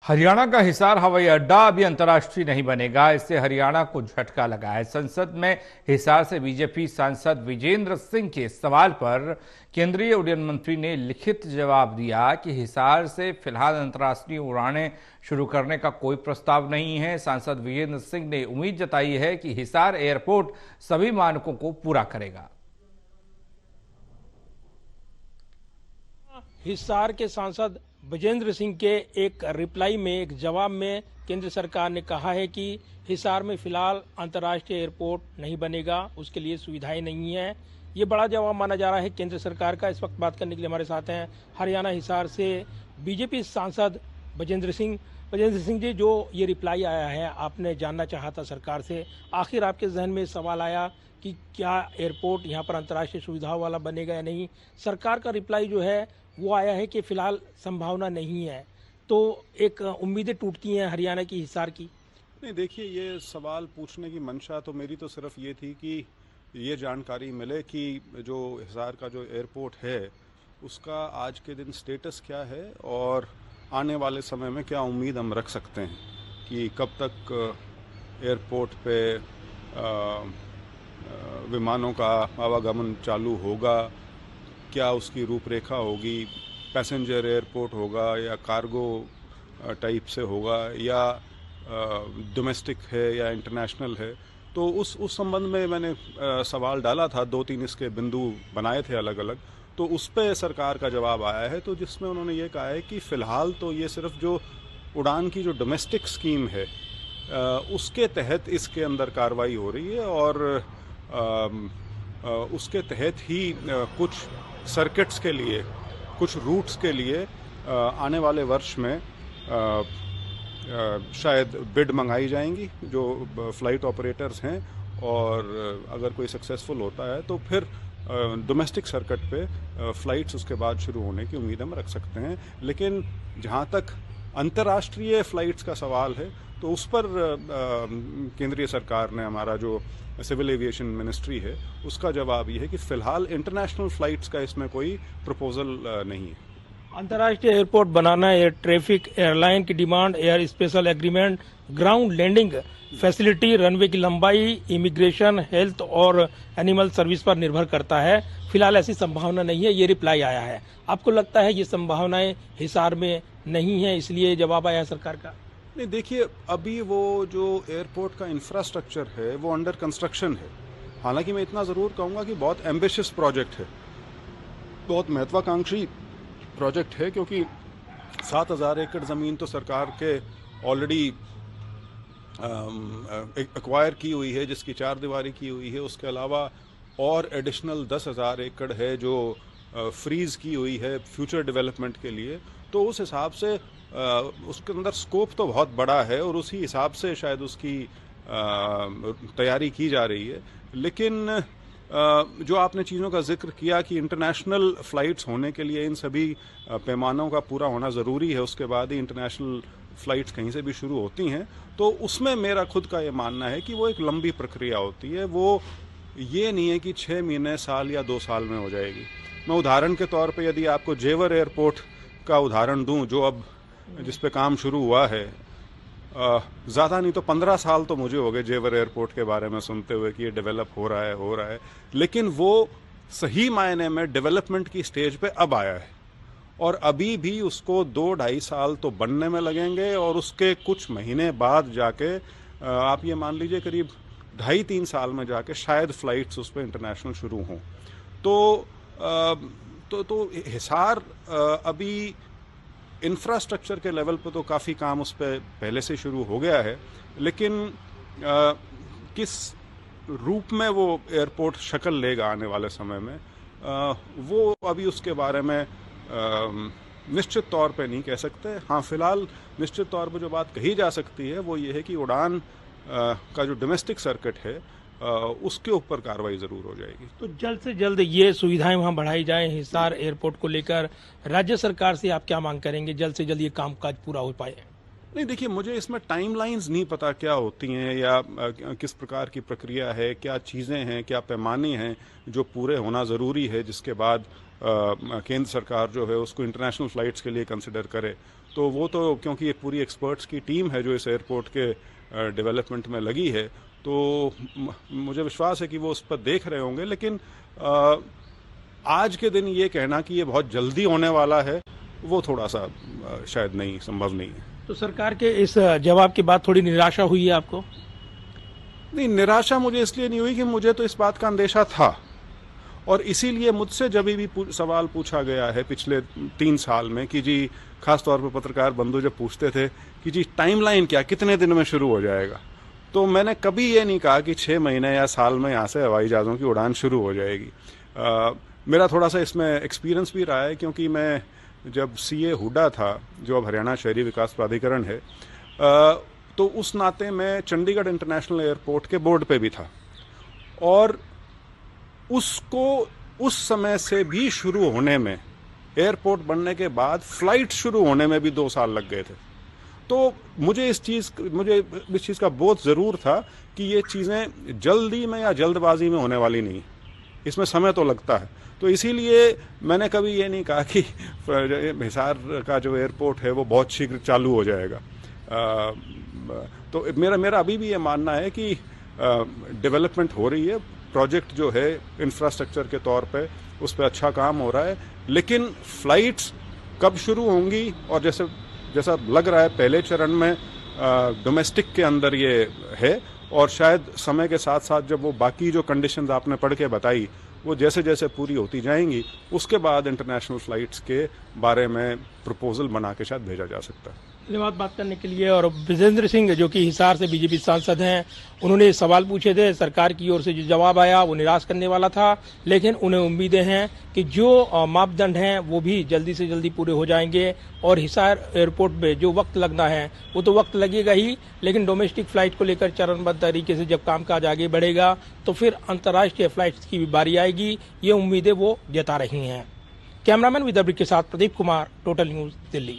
हरियाणा का हिसार हवाई अड्डा अभी अंतर्राष्ट्रीय नहीं बनेगा। इससे हरियाणा को झटका लगा है। संसद में हिसार से बीजेपी सांसद विजेंद्र सिंह के सवाल पर केंद्रीय उड्डयन मंत्री ने लिखित जवाब दिया कि हिसार से फिलहाल अंतर्राष्ट्रीय उड़ानें शुरू करने का कोई प्रस्ताव नहीं है। सांसद विजेंद्र सिंह ने उम्मीद जताई है कि हिसार एयरपोर्ट सभी मानकों को पूरा करेगा। हिसार के सांसद विजेंद्र सिंह के एक रिप्लाई में, एक जवाब में केंद्र सरकार ने कहा है कि हिसार में फिलहाल अंतर्राष्ट्रीय एयरपोर्ट नहीं बनेगा, उसके लिए सुविधाएं नहीं है। ये बड़ा जवाब माना जा रहा है केंद्र सरकार का। इस वक्त बात करने के लिए हमारे साथ हैं हरियाणा हिसार से बीजेपी सांसद विजेंद्र सिंह। विजेंद्र सिंह जी, जो ये रिप्लाई आया है, आपने जानना चाहा था सरकार से, आखिर आपके जहन में सवाल आया कि क्या एयरपोर्ट यहाँ पर अंतर्राष्ट्रीय सुविधाओं वाला बनेगा या नहीं। सरकार का रिप्लाई जो है वो आया है कि फिलहाल संभावना नहीं है, तो एक उम्मीदें टूटती हैं हरियाणा की, हिसार की। नहीं, देखिए, ये सवाल पूछने की मंशा तो मेरी तो सिर्फ ये थी कि ये जानकारी मिले कि जो हिसार का जो एयरपोर्ट है उसका आज के दिन स्टेटस क्या है और आने वाले समय में क्या उम्मीद हम रख सकते हैं कि कब तक एयरपोर्ट पे विमानों का आवागमन चालू होगा, क्या उसकी रूपरेखा होगी, पैसेंजर एयरपोर्ट होगा या कार्गो टाइप से होगा या डोमेस्टिक है या इंटरनेशनल है। तो उस संबंध में मैंने सवाल डाला था, 2-3 इसके बिंदु बनाए थे अलग अलग। तो उस पे सरकार का जवाब आया है, तो जिसमें उन्होंने ये कहा है कि फ़िलहाल तो ये सिर्फ जो उड़ान की जो डोमेस्टिक स्कीम है उसके तहत इसके अंदर कार्रवाई हो रही है और उसके तहत ही कुछ सर्किट्स के लिए, कुछ रूट्स के लिए आने वाले वर्ष में शायद बिड मंगाई जाएंगी जो फ्लाइट ऑपरेटर्स हैं, और अगर कोई सक्सेसफुल होता है तो फिर डोमेस्टिक सर्किट पे फ़्लाइट्स उसके बाद शुरू होने की उम्मीद हम रख सकते हैं। लेकिन जहाँ तक अंतर्राष्ट्रीय फ़्लाइट्स का सवाल है तो उस पर केंद्रीय सरकार ने, हमारा जो सिविल एविएशन मिनिस्ट्री है, उसका जवाब ये है कि फ़िलहाल इंटरनेशनल फ़्लाइट्स का इसमें कोई प्रपोजल नहीं है। अंतर्राष्ट्रीय एयरपोर्ट बनाना एयर ट्रैफिक एयरलाइन की demand, air special agreement, ground landing facility, runway की लंबाई, इमिग्रेशन, हेल्थ और एनिमल सर्विस पर निर्भर करता है। फिलहाल ऐसी संभावना नहीं है, ये रिप्लाई आया है। आपको लगता है ये संभावनाएं हिसार में नहीं है, इसलिए जवाब आया है सरकार का? नहीं, देखिए, अभी वो जो एयरपोर्ट का इंफ्रास्ट्रक्चर है वो अंडर कंस्ट्रक्शन है। हालांकि मैं इतना ज़रूर कहूँगा कि बहुत एम्बिशियस प्रोजेक्ट है, बहुत महत्वाकांक्षी प्रोजेक्ट है, क्योंकि 7,000 एकड़ ज़मीन तो सरकार के ऑलरेडी एक्वायर की हुई है, जिसकी 4 दीवारी की हुई है। उसके अलावा और एडिशनल 10,000 एकड़ है जो फ्रीज़ की हुई है फ्यूचर डेवलपमेंट के लिए। तो उस हिसाब से उसके अंदर स्कोप तो बहुत बड़ा है और उसी हिसाब से शायद उसकी तैयारी की जा रही है। लेकिन जो आपने चीज़ों का जिक्र किया कि इंटरनेशनल फ़्लाइट्स होने के लिए इन सभी पैमानों का पूरा होना ज़रूरी है, उसके बाद ही इंटरनेशनल फ़्लाइट्स कहीं से भी शुरू होती हैं, तो उसमें मेरा खुद का ये मानना है कि वो एक लंबी प्रक्रिया होती है। वो ये नहीं है कि 6 महीने, साल या 2 साल में हो जाएगी। मैं उदाहरण के तौर पे यदि आपको जेवर एयरपोर्ट का उदाहरण दूं, जो अब जिस पे काम शुरू हुआ है, ज़्यादा नहीं तो 15 साल तो मुझे हो गए जेवर एयरपोर्ट के बारे में सुनते हुए कि ये डेवलप हो रहा है, लेकिन वो सही मायने में डेवलपमेंट की स्टेज पे अब आया है और अभी भी उसको 2-2.5 साल तो बनने में लगेंगे और उसके कुछ महीने बाद जाके आप ये मान लीजिए करीब 2.5-3 साल में जाके शायद फ़्लाइट्स उस पर इंटरनेशनल शुरू हों। तो हिसार अभी इंफ्रास्ट्रक्चर के लेवल पर तो काफ़ी काम उस पर पहले से शुरू हो गया है, लेकिन किस रूप में वो एयरपोर्ट शक्ल लेगा आने वाले समय में, वो अभी उसके बारे में निश्चित तौर पे नहीं कह सकते। हाँ, फिलहाल निश्चित तौर पे जो बात कही जा सकती है वो ये है कि उड़ान का जो डोमेस्टिक सर्किट है उसके ऊपर कार्रवाई ज़रूर हो जाएगी। तो जल्द से जल्द ये सुविधाएं वहां बढ़ाई जाएं हिसार एयरपोर्ट को लेकर। राज्य सरकार से आप क्या मांग करेंगे, जल्द से जल्द ये कामकाज पूरा हो पाए? नहीं, देखिए, मुझे इसमें टाइमलाइंस नहीं पता क्या होती हैं या किस प्रकार की प्रक्रिया है, क्या चीज़ें हैं, क्या पैमाने हैं जो पूरे होना ज़रूरी है, जिसके बाद केंद्र सरकार जो है उसको इंटरनेशनल फ़्लाइट्स के लिए कंसिडर करे। तो वो तो क्योंकि एक पूरी एक्सपर्ट्स की टीम है जो इस एयरपोर्ट के डेवलपमेंट में लगी है, तो मुझे विश्वास है कि वो उस पर देख रहे होंगे। लेकिन आज के दिन ये कहना कि ये बहुत जल्दी होने वाला है, वो थोड़ा सा शायद नहीं, संभव नहीं है। तो सरकार के इस जवाब के बाद थोड़ी निराशा हुई है आपको? नहीं, निराशा मुझे इसलिए नहीं हुई कि मुझे तो इस बात का अंदेशा था, और इसीलिए मुझसे जब भी सवाल पूछा गया है पिछले 3 साल में कि जी, खासतौर पर पत्रकार बंधु जब पूछते थे कि जी टाइमलाइन क्या, कितने दिन में शुरू हो जाएगा, तो मैंने कभी ये नहीं कहा कि 6 महीने या साल में यहाँ से हवाई जहाज़ों की उड़ान शुरू हो जाएगी। मेरा थोड़ा सा इसमें एक्सपीरियंस भी रहा है, क्योंकि मैं जब सीए हुडा था, जो अब हरियाणा शहरी विकास प्राधिकरण है, तो उस नाते मैं चंडीगढ़ इंटरनेशनल एयरपोर्ट के बोर्ड पे भी था, और उसको उस समय से भी शुरू होने में, एयरपोर्ट बनने के बाद फ्लाइट शुरू होने में भी 2 साल लग गए थे। तो मुझे इस चीज़ का बोध ज़रूर था कि ये चीज़ें जल्दी में या जल्दबाजी में होने वाली नहीं, इसमें समय तो लगता है। तो इसीलिए मैंने कभी ये नहीं कहा कि हिसार का जो एयरपोर्ट है वो बहुत शीघ्र चालू हो जाएगा। तो मेरा अभी भी ये मानना है कि डेवलपमेंट हो रही है, प्रोजेक्ट जो है इंफ्रास्ट्रक्चर के तौर पे उस पर अच्छा काम हो रहा है, लेकिन फ्लाइट्स कब शुरू होंगी, और जैसा लग रहा है पहले चरण में डोमेस्टिक के अंदर ये है, और शायद समय के साथ साथ जब वो बाकी जो कंडीशंस आपने पढ़ के बताई वो जैसे जैसे पूरी होती जाएंगी, उसके बाद इंटरनेशनल फ्लाइट्स के बारे में प्रपोजल बना के शायद भेजा जा सकता है। धन्यवाद बात करने के लिए। और विजेंद्र सिंह जो कि हिसार से बीजेपी सांसद हैं, उन्होंने सवाल पूछे थे, सरकार की ओर से जो जवाब आया वो निराश करने वाला था, लेकिन उन्हें उम्मीदें हैं कि जो मापदंड हैं वो भी जल्दी से जल्दी पूरे हो जाएंगे, और हिसार एयरपोर्ट पे जो वक्त लगना है वो तो वक्त लगेगा ही, लेकिन डोमेस्टिक फ्लाइट को लेकर चरणबद्ध तरीके से जब कामकाज आगे बढ़ेगा तो फिर अंतर्राष्ट्रीय फ्लाइट्स की भी बारी आएगी, ये उम्मीदें वो जता रही हैं। कैमरामैन विदर्भ के साथ प्रदीप कुमार, टोटल न्यूज, दिल्ली।